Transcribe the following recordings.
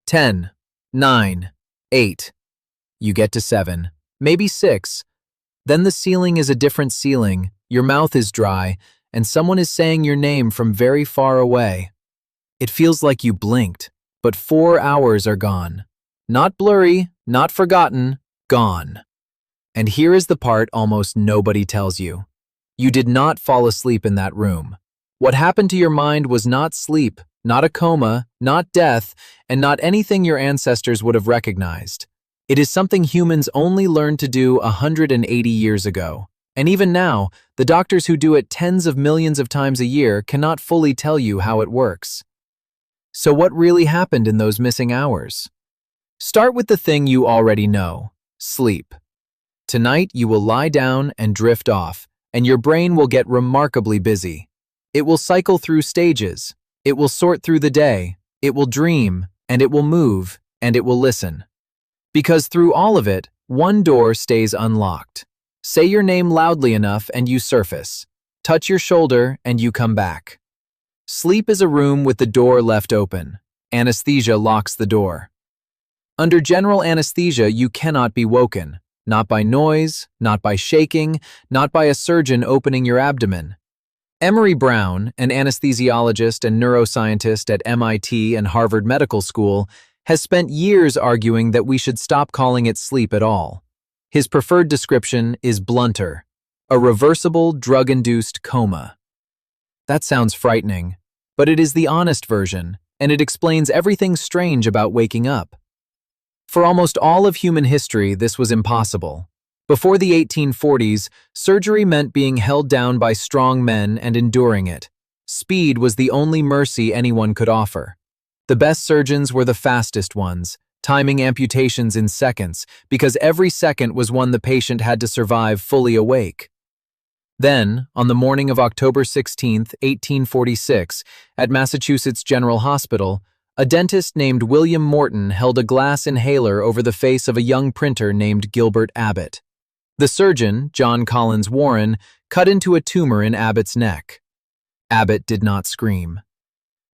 10, 9, 8. You get to 7, maybe 6. Then the ceiling is a different ceiling, your mouth is dry, and someone is saying your name from very far away. It feels like you blinked, but 4 hours are gone. Not blurry, not forgotten, gone. And here is the part almost nobody tells you. You did not fall asleep in that room. What happened to your mind was not sleep, not a coma, not death, and not anything your ancestors would have recognized. It is something humans only learned to do 180 years ago. And even now, the doctors who do it tens of millions of times a year cannot fully tell you how it works. So what really happened in those missing hours? Start with the thing you already know: sleep. Tonight you will lie down and drift off, and your brain will get remarkably busy. It will cycle through stages. It will sort through the day. It will dream, and it will move, and it will listen. Because through all of it, one door stays unlocked. Say your name loudly enough and you surface. Touch your shoulder and you come back. Sleep is a room with the door left open. Anesthesia locks the door. Under general anesthesia, you cannot be woken. Not by noise, not by shaking, not by a surgeon opening your abdomen. Emory Brown, an anesthesiologist and neuroscientist at MIT and Harvard Medical School, has spent years arguing that we should stop calling it sleep at all. His preferred description is blunter, a reversible drug-induced coma. That sounds frightening, but it is the honest version, and it explains everything strange about waking up. For almost all of human history, this was impossible. Before the 1840s, surgery meant being held down by strong men and enduring it. Speed was the only mercy anyone could offer. The best surgeons were the fastest ones, timing amputations in seconds, because every second was one the patient had to survive fully awake. Then, on the morning of October 16, 1846, at Massachusetts General Hospital, a dentist named William Morton held a glass inhaler over the face of a young printer named Gilbert Abbott. The surgeon, John Collins Warren, cut into a tumor in Abbott's neck. Abbott did not scream.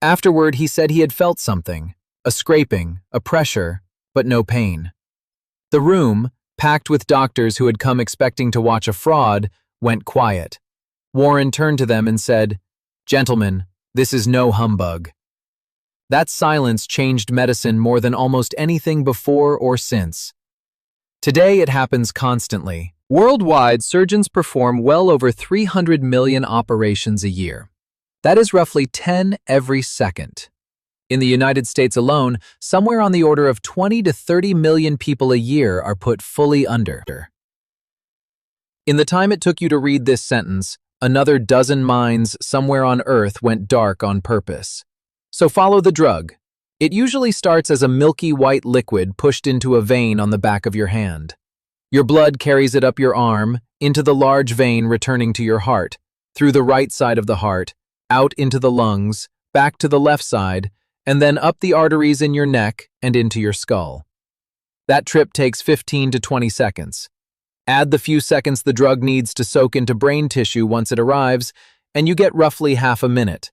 Afterward, he said he had felt something, a scraping, a pressure, but no pain. The room, packed with doctors who had come expecting to watch a fraud, went quiet. Warren turned to them and said, "Gentlemen, this is no humbug." That silence changed medicine more than almost anything before or since. Today, it happens constantly. Worldwide, surgeons perform well over 300 million operations a year. That is roughly 10 every second. In the United States alone, somewhere on the order of 20 to 30 million people a year are put fully under. In the time it took you to read this sentence, another dozen minds somewhere on Earth went dark on purpose. So follow the drug. It usually starts as a milky white liquid pushed into a vein on the back of your hand. Your blood carries it up your arm, into the large vein returning to your heart, through the right side of the heart, out into the lungs, back to the left side, and then up the arteries in your neck and into your skull. That trip takes 15 to 20 seconds. Add the few seconds the drug needs to soak into brain tissue once it arrives, and you get roughly half a minute,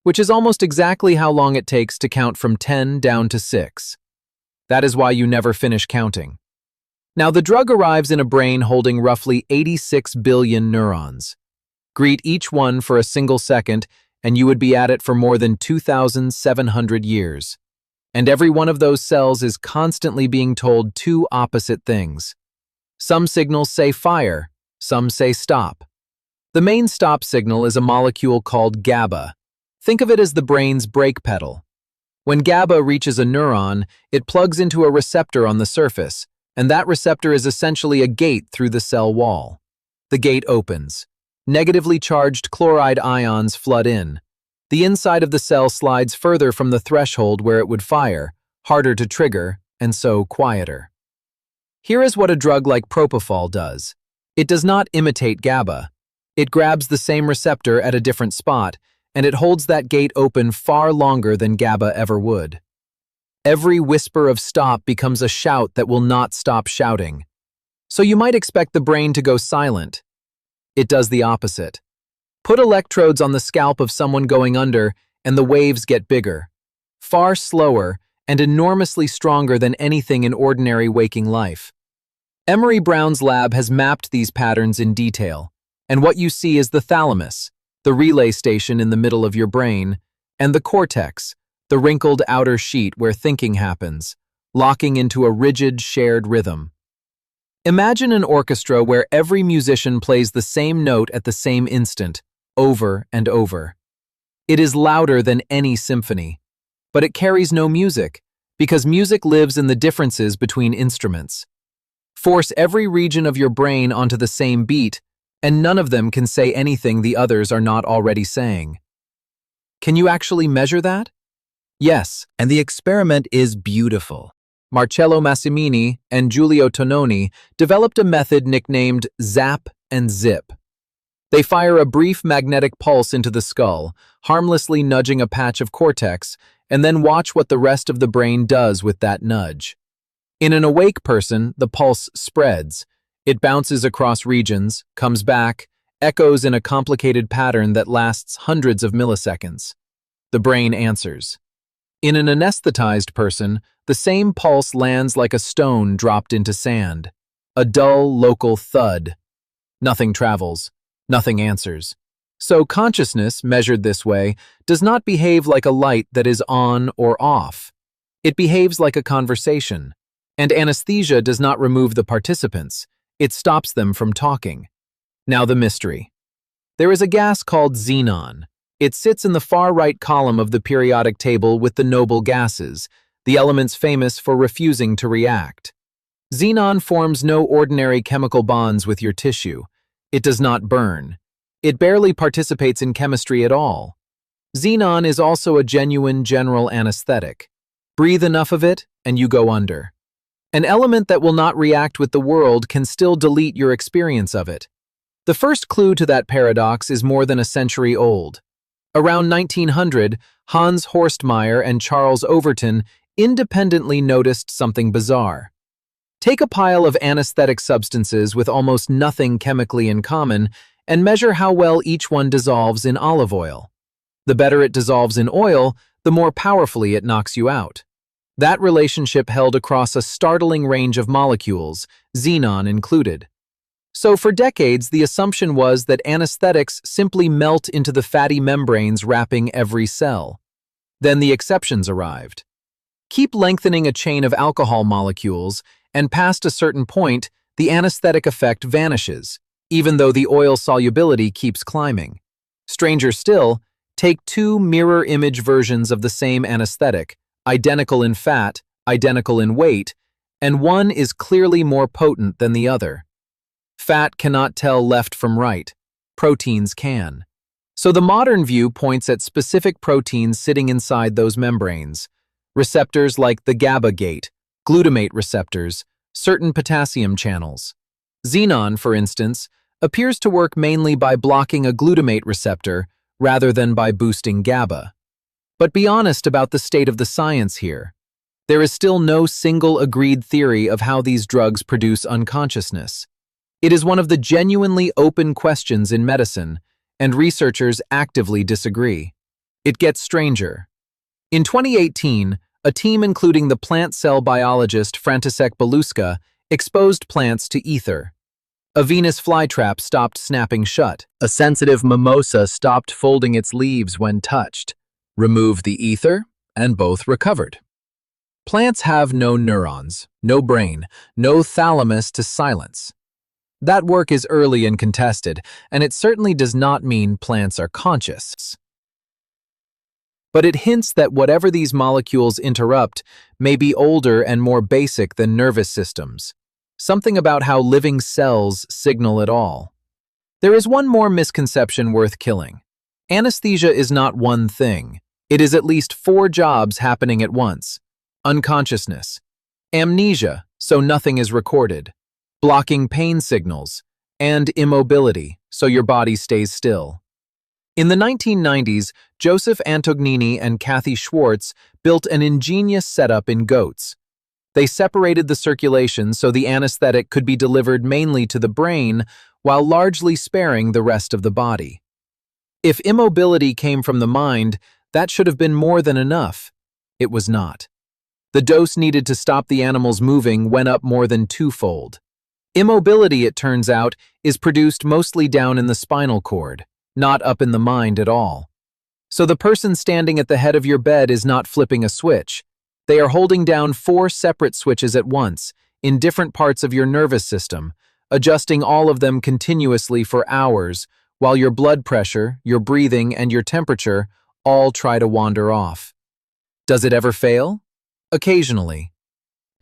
which is almost exactly how long it takes to count from 10 down to 6. That is why you never finish counting. Now, the drug arrives in a brain holding roughly 86 billion neurons. Greet each one for a single second, and you would be at it for more than 2,700 years. And every one of those cells is constantly being told two opposite things. Some signals say fire, some say stop. The main stop signal is a molecule called GABA. Think of it as the brain's brake pedal. When GABA reaches a neuron, it plugs into a receptor on the surface, and that receptor is essentially a gate through the cell wall. The gate opens. Negatively charged chloride ions flood in. The inside of the cell slides further from the threshold where it would fire, harder to trigger, and so quieter. Here is what a drug like propofol does. It does not imitate GABA. It grabs the same receptor at a different spot, and it holds that gate open far longer than GABA ever would. Every whisper of stop becomes a shout that will not stop shouting. So you might expect the brain to go silent. It does the opposite. Put electrodes on the scalp of someone going under, and the waves get bigger, far slower, and enormously stronger than anything in ordinary waking life. Emery Brown's lab has mapped these patterns in detail, and what you see is the thalamus, the relay station in the middle of your brain, and the cortex, the wrinkled outer sheet where thinking happens, locking into a rigid, shared rhythm. Imagine an orchestra where every musician plays the same note at the same instant, over and over. It is louder than any symphony, but it carries no music, because music lives in the differences between instruments. Force every region of your brain onto the same beat, and none of them can say anything the others are not already saying. Can you actually measure that? Yes, and the experiment is beautiful. Marcello Massimini and Giulio Tononi developed a method nicknamed Zap and Zip. They fire a brief magnetic pulse into the skull, harmlessly nudging a patch of cortex, and then watch what the rest of the brain does with that nudge. In an awake person, the pulse spreads. It bounces across regions, comes back, echoes in a complicated pattern that lasts hundreds of milliseconds. The brain answers. In an anesthetized person, the same pulse lands like a stone dropped into sand. A dull, local thud. Nothing travels. Nothing answers. So consciousness, measured this way, does not behave like a light that is on or off. It behaves like a conversation. And anesthesia does not remove the participants. It stops them from talking. Now the mystery. There is a gas called xenon. It sits in the far right column of the periodic table with the noble gases, the elements famous for refusing to react. Xenon forms no ordinary chemical bonds with your tissue. It does not burn. It barely participates in chemistry at all. Xenon is also a genuine general anesthetic. Breathe enough of it, and you go under. An element that will not react with the world can still delete your experience of it. The first clue to that paradox is more than a century old. Around 1900, Hans Horstmeyer and Charles Overton independently noticed something bizarre. Take a pile of anesthetic substances with almost nothing chemically in common and measure how well each one dissolves in olive oil. The better it dissolves in oil, the more powerfully it knocks you out. That relationship held across a startling range of molecules, xenon included. So for decades, the assumption was that anesthetics simply melt into the fatty membranes wrapping every cell. Then the exceptions arrived. Keep lengthening a chain of alcohol molecules, and past a certain point, the anesthetic effect vanishes, even though the oil solubility keeps climbing. Stranger still, take two mirror image versions of the same anesthetic, identical in fat, identical in weight, and one is clearly more potent than the other. Fat cannot tell left from right. Proteins can. So the modern view points at specific proteins sitting inside those membranes. Receptors like the GABA gate, glutamate receptors, certain potassium channels. Xenon, for instance, appears to work mainly by blocking a glutamate receptor rather than by boosting GABA. But be honest about the state of the science here. There is still no single agreed theory of how these drugs produce unconsciousness. It is one of the genuinely open questions in medicine, and researchers actively disagree. It gets stranger. In 2018, a team including the plant cell biologist František Beluska exposed plants to ether. A Venus flytrap stopped snapping shut. A sensitive mimosa stopped folding its leaves when touched. Remove the ether, and both recovered. Plants have no neurons, no brain, no thalamus to silence. That work is early and contested, and it certainly does not mean plants are conscious. But it hints that whatever these molecules interrupt may be older and more basic than nervous systems. Something about how living cells signal at all. There is one more misconception worth killing. Anesthesia is not one thing. It is at least 4 jobs happening at once. Unconsciousness. Amnesia, so nothing is recorded. Blocking pain signals. And immobility, so your body stays still. In the 1990s, Joseph Antognini and Kathy Schwartz built an ingenious setup in goats. They separated the circulation so the anesthetic could be delivered mainly to the brain while largely sparing the rest of the body. If immobility came from the mind, that should have been more than enough. It was not. The dose needed to stop the animals moving went up more than twofold. Immobility, it turns out, is produced mostly down in the spinal cord, not up in the mind at all. So the person standing at the head of your bed is not flipping a switch. They are holding down 4 separate switches at once, in different parts of your nervous system, adjusting all of them continuously for hours, while your blood pressure, your breathing, and your temperature all try to wander off. Does it ever fail? Occasionally.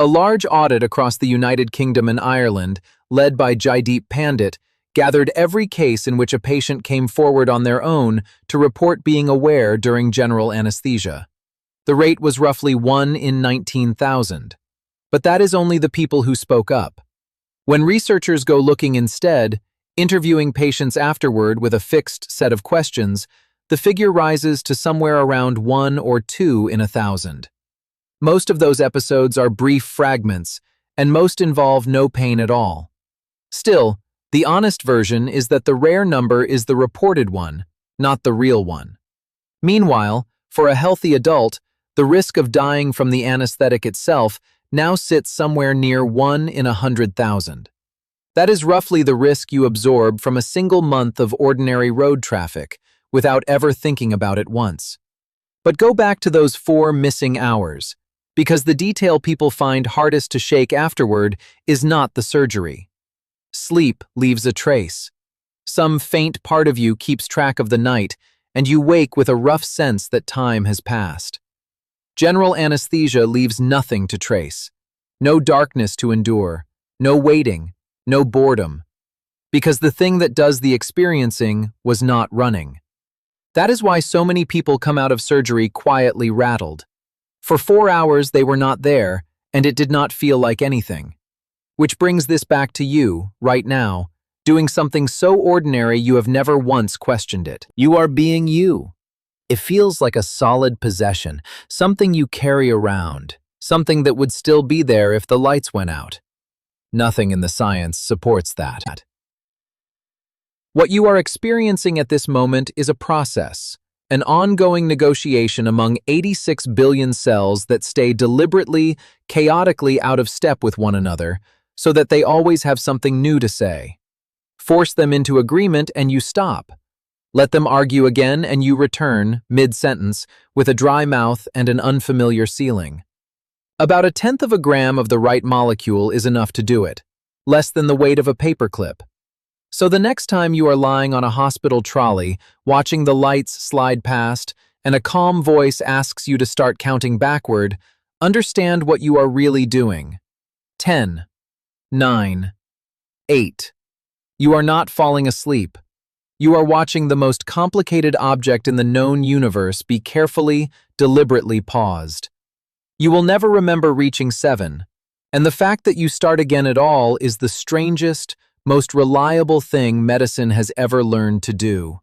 A large audit across the United Kingdom and Ireland, led by Jaideep Pandit, gathered every case in which a patient came forward on their own to report being aware during general anesthesia. The rate was roughly 1 in 19,000. But that is only the people who spoke up. When researchers go looking instead, interviewing patients afterward with a fixed set of questions, the figure rises to somewhere around 1 or 2 in 1,000. Most of those episodes are brief fragments, and most involve no pain at all. Still, the honest version is that the rare number is the reported one, not the real one. Meanwhile, for a healthy adult, the risk of dying from the anesthetic itself now sits somewhere near 1 in 100,000. That is roughly the risk you absorb from a single month of ordinary road traffic, without ever thinking about it once. But go back to those 4 missing hours, because the detail people find hardest to shake afterward is not the surgery. Sleep leaves a trace. Some faint part of you keeps track of the night, and you wake with a rough sense that time has passed. General anesthesia leaves nothing to trace. No darkness to endure, no waiting, no boredom. Because the thing that does the experiencing was not running. That is why so many people come out of surgery quietly rattled. For 4 hours they were not there, and it did not feel like anything. Which brings this back to you, right now, doing something so ordinary you have never once questioned it. You are being you. It feels like a solid possession, something you carry around, something that would still be there if the lights went out. Nothing in the science supports that. What you are experiencing at this moment is a process, an ongoing negotiation among 86 billion cells that stay deliberately, chaotically out of step with one another, so that they always have something new to say. Force them into agreement and you stop. Let them argue again and you return, mid-sentence, with a dry mouth and an unfamiliar ceiling. About 1/10 of a gram of the right molecule is enough to do it, less than the weight of a paperclip. So the next time you are lying on a hospital trolley, watching the lights slide past, and a calm voice asks you to start counting backward, understand what you are really doing. 10, 9, 8. You are not falling asleep. You are watching the most complicated object in the known universe be carefully, deliberately paused. You will never remember reaching 7, and the fact that you start again at all is the strangest, most reliable thing medicine has ever learned to do.